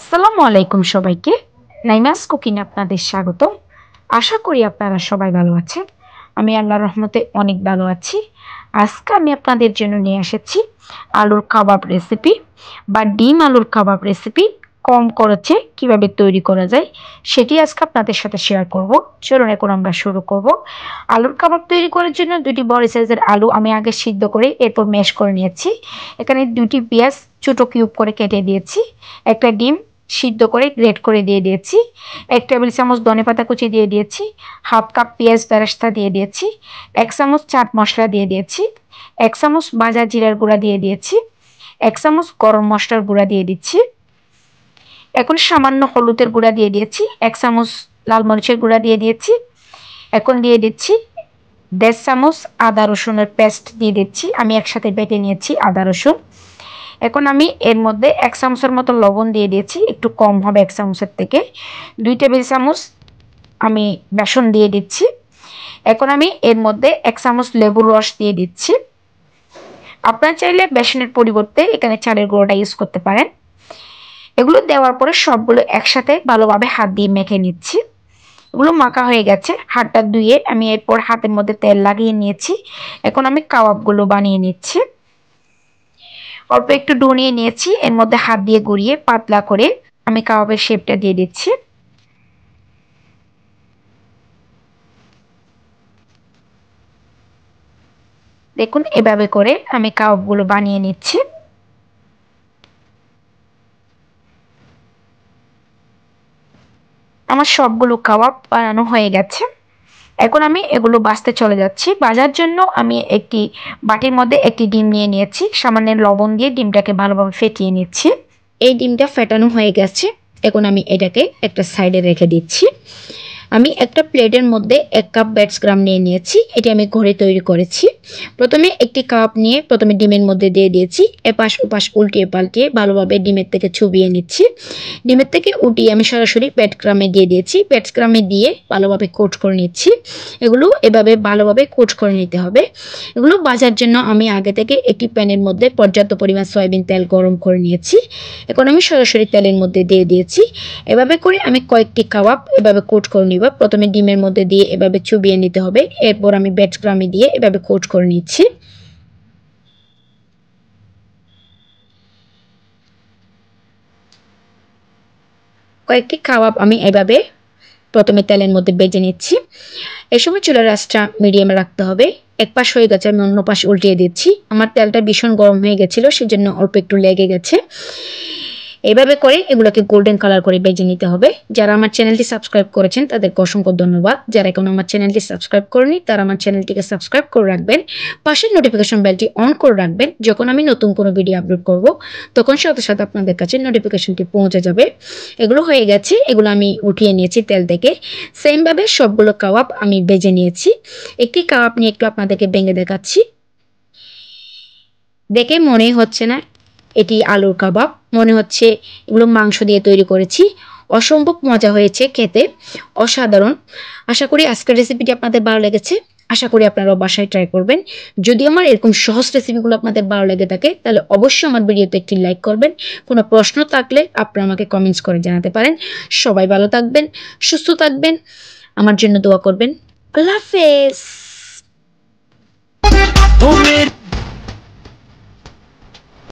আসসালামু আলাইকুম সবাইকে। নাইমাস কুকিং আপনাদের স্বাগতম। আশা করি আপনারা সবাই ভালো আছেন। আমি আল্লাহর রহমতে অনেক ভালো আছি। আজকে আমি আপনাদের জন্য নিয়ে এসেছি আলুর কাবাব রেসিপি বা ডিম আলুর কাবাব রেসিপি। কম খরচে কিভাবে তৈরি করা যায় সেটি আজকে আপনাদের সাথে শেয়ার করব। চলুন এখন আমরা শুরু করব। আলুর কাবাব তৈরি করার জন্য দুটি বড় সাইজের আলু আমি আগে সিদ্ধ করে এরপর ম্যাশ করে নিয়েছি। এখানে দুটি পেঁয়াজ ছোটো কিউব করে কেটে দিয়েছি। একটা ডিম সিদ্ধ করে গ্রেট করে দিয়ে দিয়েছি। 1 টেবিল চামচ ধনেপাতা কুচি দিয়ে দিয়েছি। হাফ কাপ পেঁয়াজ বেরেস্তা দিয়ে দিয়েছি। 1 চামচ চাট মশলা দিয়ে দিয়েছি। 1 চামচ ভাজা জিরার গুঁড়া দিয়ে দিয়েছি। 1 চামচ গরম মশলার গুঁড়া দিয়ে দিচ্ছি। এখন সামান্য হলুদের গুঁড়া দিয়ে দিয়েছি। 1 চামচ লাল মরিচের গুঁড়া দিয়ে দিয়েছি। এখন দিয়ে দিচ্ছি 1.5 চামচ আদা রসুনের পেস্ট দিয়ে দিচ্ছি। আমি একসাথে বেটে নিয়েছি আদা রসুন। এখন আমি এর মধ্যে 1 চামচের মতো লবণ দিয়ে দিয়েছি, একটু কম হবে 1 চামচের থেকে। 2 টেবিল চামচ আমি বেসন দিয়ে দিচ্ছি। এখন আমি এর মধ্যে 1 চামচ লেবুর রস দিয়ে দিচ্ছি। আপনারা চাইলে বেসনের পরিবর্তে এখানে চালের গুঁড়োটা ইউজ করতে পারেন। এগুলো দেওয়ার পরে সবগুলো একসাথে ভালোভাবে হাত দিয়ে মেখে নিচ্ছি। এগুলো মাখা হয়ে গেছে। হাতটা ধুয়ে আমি এরপর হাতের মধ্যে তেল লাগিয়ে নিয়েছি। এখন আমি কাবাবগুলো বানিয়ে নিচ্ছি। অল্প একটু ডো নিয়ে নিয়েছি, এর মধ্যে হাত দিয়ে গড়িয়ে পাতলা করে আমি কাবাবের শেপটা দিয়ে দিচ্ছি। দেখুন এভাবে করে আমি কাবাবগুলো বানিয়ে নিচ্ছি। আমার সবগুলো কাবাব বানানো হয়ে গেছে। এখন আমি এগুলো ভাজতে চলে যাচ্ছি। ভাজার জন্য আমি একটি বাটির মধ্যে একটি ডিম নিয়ে নিয়েছি। সামান্য লবণ দিয়ে ডিমটাকে ভালোভাবে ফেটিয়ে নিচ্ছি। এই ডিমটা ফেটানো হয়ে গেছে। এখন আমি এটাকে একটা সাইডে রেখে দিচ্ছি। আমি একটা প্লেটের মধ্যে 1 কাপ ব্যাটস গ্রাম নিয়ে নিয়েছি। এটি আমি ঘরে তৈরি করেছি। প্রথমে একটি কাপ নিয়ে প্রথমে ডিমের মধ্যে দিয়ে দিয়েছি। এপাশ ওপাশ উল্টিয়ে পাল্টিয়ে ভালোভাবে ডিমের থেকে চুবিয়ে নিচ্ছি। ডিমের থেকে উঠিয়ে আমি সরাসরি ব্যাটস গ্রামে দিয়ে দিয়েছি। ব্যাটস গ্রামে দিয়ে ভালোভাবে কোট করে নিচ্ছি। এগুলো এভাবে ভালোভাবে কোট করে নিতে হবে। এগুলো ভাজার জন্য আমি আগে থেকে একটি প্যানের মধ্যে পর্যাপ্ত পরিমাণ সয়াবিন তেল গরম করে নিয়েছি। এখন আমি সরাসরি তেলের মধ্যে দিয়ে দিয়েছি। এভাবে করে আমি কয়েকটি কাবাব এভাবে কোট করে নিব। প্রথমে ডিমের মধ্যে দিয়ে এভাবে চুবিয়ে নিতে হবে। এরপর আমি ব্যাটস গ্রামে দিয়ে এভাবে কোট করে নিচ্ছি। কয়েকটি কাবাব আমি এভাবে প্রথমে তেলের মধ্যে ভেজে নিচ্ছি। এই সময় চুলার আঁচটা মিডিয়ামে রাখতে হবে। এক পাশ হয়ে গেছে, আমি অন্য পাশ উল্টিয়ে দিচ্ছি। আমার তেলটা ভীষণ গরম হয়ে গেছিলো, সেজন্য অল্প একটু লেগে গেছে। এভাবে করে এগুলোকে গোল্ডেন কালার করে ভেজে নিতে হবে। যারা আমার চ্যানেলটি সাবস্ক্রাইব করেছেন তাদেরকে অসংখ্য ধন্যবাদ। যারা এখনো আমার চ্যানেলটি সাবস্ক্রাইব করেনি তারা আমার চ্যানেলটিকে সাবস্ক্রাইব করে রাখবেন। পাশের নোটিফিকেশন বেলটি অন করে রাখবেন। যখন আমি নতুন কোনো ভিডিও আপলোড করব তখন সাথে সাথে আপনাদের কাছে নোটিফিকেশনটি পৌঁছে যাবে। এগুলো হয়ে গেছে, এগুলো আমি উঠিয়ে নিয়েছি তেল থেকে। সেমভাবে সবগুলো কাবাব আমি ভেজে নিয়েছি। একটি কাবাব নিয়ে একটু আপনাদেরকে ভেঙে দেখাচ্ছি। দেখে মনেই হচ্ছে না এটি আলুর কাবাব, মনে হচ্ছে এগুলো মাংস দিয়ে তৈরি করেছি। অসম্ভব মজা হয়েছে খেতে, অসাধারণ। আশা করি আজকের রেসিপিটি আপনাদের ভালো লেগেছে। আশা করি আপনারাও বাসায় ট্রাই করবেন। যদি আমার এরকম সহজ রেসিপিগুলো আপনাদের ভালো লেগে থাকে তাহলে অবশ্যই আমার ভিডিওতে একটি লাইক করবেন। কোনো প্রশ্ন থাকলে আপনারা আমাকে কমেন্টস করে জানাতে পারেন। সবাই ভালো থাকবেন, সুস্থ থাকবেন, আমার জন্য দোয়া করবেন। আল্লাহ হাফেজ।